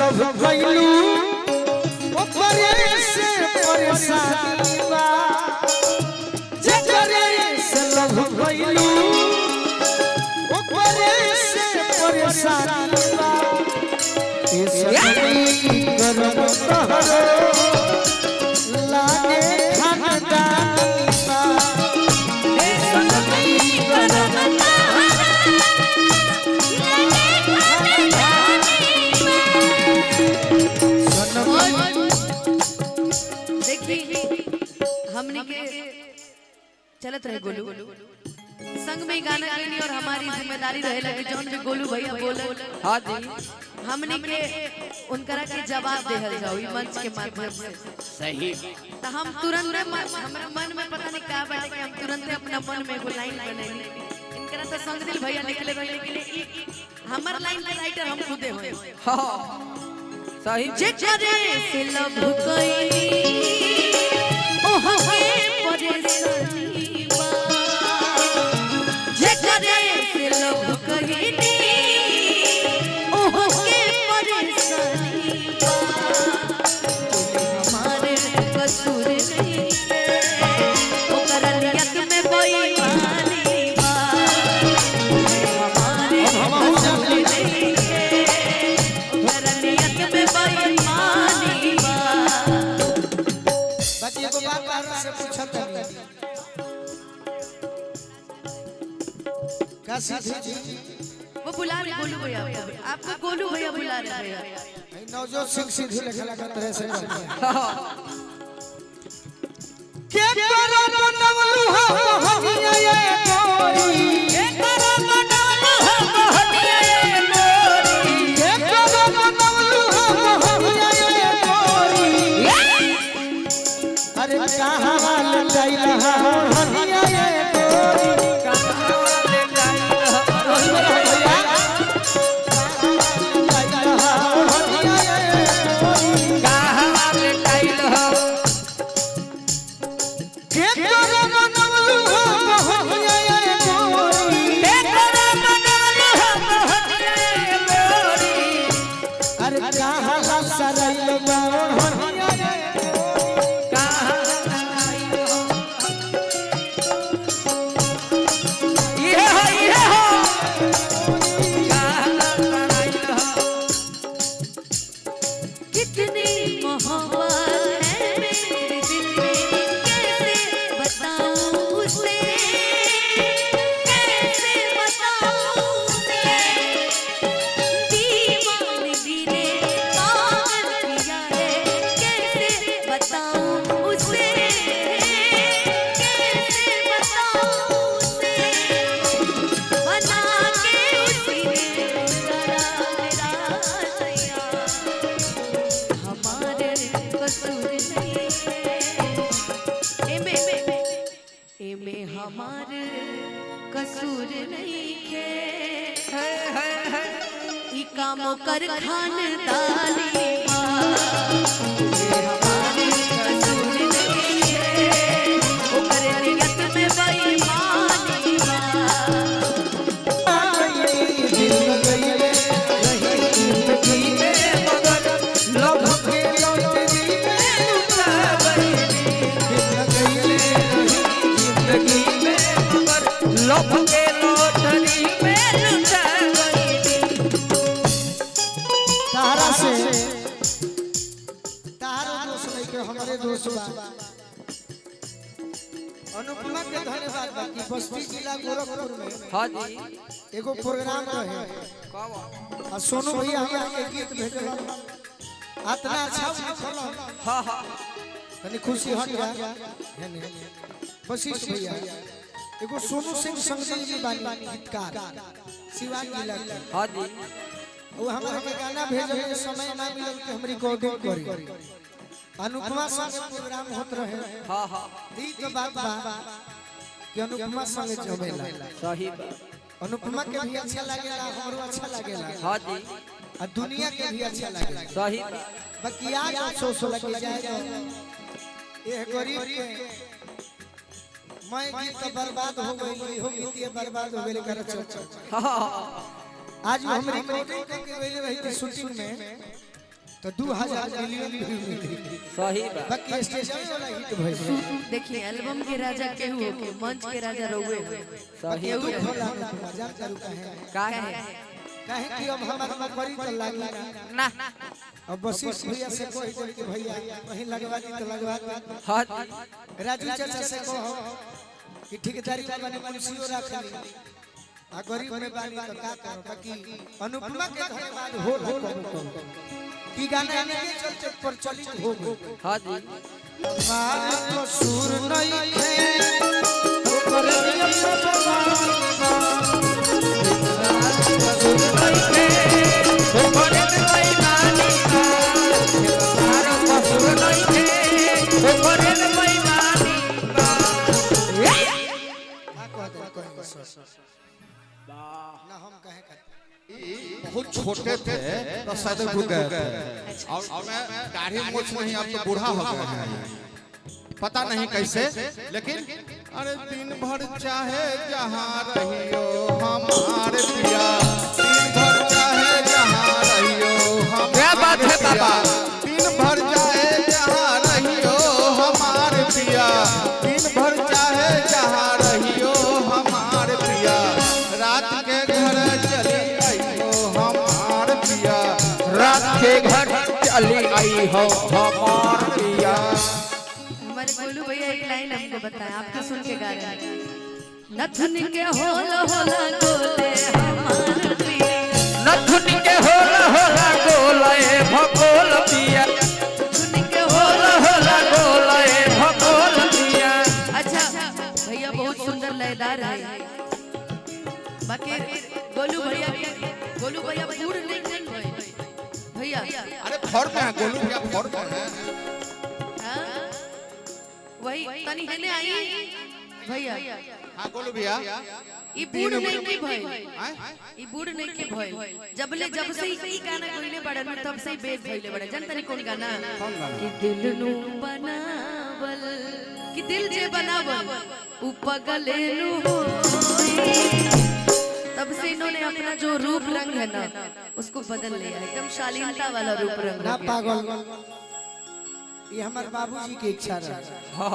Love कइलू ओकरे से परेशानी बा जेकरे से लव कइलू ओकरे से परेशानी बा ए सनमी करम तहरो लागे खानदानी बा ए सनमी करम हमने के चलत रहे गोलू संग में गाना गानी और हमारी जिम्मेदारी रहे लगे जौन भी गोलू भैया बोले। हां जी हमने के उनकरा के जवाब देहल जाओ ई मंच के माध्यम से सही। तो हम तुरंत हमरा मन में पता नहीं का बाटे कि हम तुरंत अपना मन में एगो लाइन बनेली इनकरा तो संग दिल भैया लिखले रहे कि हमर लाइन के राइटर हम खुदे होए। हां सही। जेकरे से लव कइली ओहके परेशानी बा जेकरे से लव कइली ओहके परेशानी बा हमारे कसूर नहीं है ओकर नियत में बेईमानी बा हमारे कसूर नहीं है ओकर नियत में बेईमानी बा। बाकी एगो बात तारा से पूछत हनी का सीधी जी वो बुला रहे गोलू भैया आपको गोलू भैया बुला रहे भैया नवजोत सिंह सीधी लिखा लगा तरह से के करो बनवलू हम हनिया ये गोरी के करो बनवलू हम हनिया ये गोरी के करो बनवलू हम हनिया ये गोरी अरे कहां हाल जाइला हनिया ये गोरी कहां ले जाइला भैया हनिया ये गोरी कहां ले जाइला के करो बनवलू हम हनिया ये गोरी के करो बनवलू हम हनिया ये गोरी अरे कहां ला सरैल बावन हनिया ये गोरी कहां ये हो कितनी मोहब्बत है मेरे दिल में कैसे बताऊं उसे कैसे बताऊं उसे दीवानगी ने पागल किया है कैसे बताऊं उसे कैसे बताऊं उसे बना के उसी ने जरा मेरा सैया हमारे कसूर नहीं है एमे हमारे कसूर नहीं है ई कामों कर खानदानी बा ये हमारे कसूर नहीं है ओकर नियत में बेईमानी बा। लव के लॉटरी में लुटा गई तारा से तारा दोस्त नहीं के हमारे दोस्त बा अनुपमा के धन्यवाद बाकी बस्ती जिला गोरखपुर में हां जी एगो प्रोग्राम रहे कब और सोनू भैया हमरा के गीत भेजल इतना अच्छा लिखल हां हां तनी खुशी हट गया है ने वशिष्ठ भैया एगो सोनू सिंह संगदिल जी बानी गीतकार सिवान जिला के हां जी वो हमरा के गाना भेजे के समय ना मिलल कि हम रिकॉर्डिंग करी अनुपमा संग प्रोग्राम होत रहे हां हां ई तो बात बा कि अनुपमा संग जमेला सही बात अनुपमा के भी अच्छा लागेला हमरो अच्छा लागेला हां जी और दुनिया के भी अच्छा लागेला सही बाकी आज अफसोस लग जाएगा ये गरीब के मैं गीत तो बर्बाद हो गई हो गीत ये बर्बाद हो गई कर चल हां आज हम रिकॉर्डिंग करके गए रही थी शूटिंग में तो 2000 मिलियन व्यू मिली। सही बात बाकी स्टेज वाला हिट भइल। देखिए एल्बम के राजा केहू हो के मंच के राजा रहुए सही केहू भोला मजाक करू काहे काहे कि अब हमार नौकरी तो लागी ना अब बसिस भैया से कोई कि भैया कहीं लगवा दी तो लगवा दी। हाँ राजू चाचा से कहो कि ठेकेदारी का बने मुंशियो रख ली आ गरीब में बानी तो का करो बाकी अनुपमा के धन्यवाद हो कि गाना के चलते प्रचलित हो गो। हाँ जी मार तो सुर नहीं खे ओकर नियम सब सुर नहीं खे ओकर कोई मानी मार तो सुर नहीं खे ओकर कोई मानी ना हम कहे बहुत छोटे थे तो शायद रुक गए थे और मैं दाढ़ी मूछ में ही अब तो बूढ़ा हो गया है पता नहीं कैसे लेकिन अरे दिन भर चाहे जहाँ रहियो हमारे पिया दिन भर चाहे जहाँ रहियो क्या बात है बाबा दिन भर चाहे जहाँ रहियो हमारे पिया दिन भर चाहे जहाँ रहियो हमारे पिया रात के घर चली रात के घर चली आई हो हमार पिया। हमारे गोलू भैया एक लाइन हमको बताया आपको सुन के गा रहे हैं। नथुन के होला होला गोले हमार पिया नथुन के होला गोले भगोल पिया नथुन के होला गोले भगोल पिया। अच्छा भैया बहुत सुंदर लयदार है बाकी गोलू भैया पूर्ण नहीं कर भैया अरे फौर में है गोलू भैया फौर में है वही तनी हेने आई भैया हाँ गोलू भैया ई बूढ़ नहीं के भइल ई बूढ़ नहीं के भइल जब से ई गाना गइले बड़न तब से ही बेस भइले बड़े जन तनी कौन गाना कि दिल नु बनावल कि दिल जे बनावल उ पगले नु होई तब से इन्होंने अपना जो रूप रंग है ना उसको बदल लिया एकदम शालीनता वाला रूप रंग ना पागल ये हमारे बाबूजी की इच्छा रहा।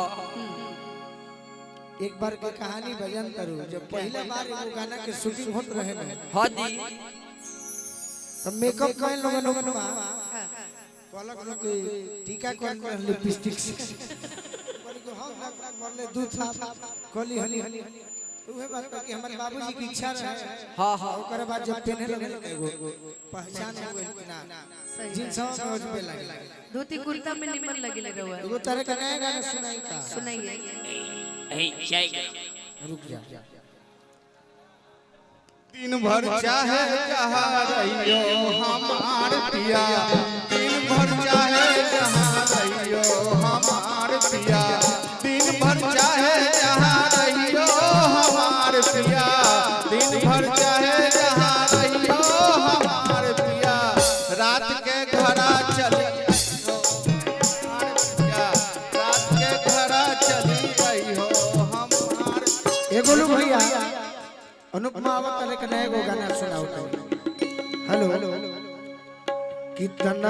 एक बार की कहानी भजन करूं जब पहले बार वो गाना के शूटिंग होत रहे ना हाँ जी तो मेकअप कइल लोगन में पलक लोग टीका कर लिपस्टिक बड़ी को हम मरले दूध कोली हनी उहे बात कि हमारे बाबूजी की इच्छा रहे। हाँ हाँ ओकर बाद जब पहने लगे एगो पहचान हो गइल कि ना जिन सब समझ पे लगे धोती कुर्ता में निमन लगे रहुआ एगो तरह का नया गाना सुनाई का सुनाइए रुक जा दिन भर चाहे जहाँ रहियो हमार पिया दिन भर चाहे जहाँ रहियो हमार पिया दिन भर चाहे जहाँ रहियो हमार पिया दिन भर चाहे जहाँ रहियो हमार पिया रात के घरा चली हमार पिया रात के घरा चली गई हो हमार एगो लोग भैया अनुपमा आवत करे के नया एगो गाना सुनाओ हेलो कितना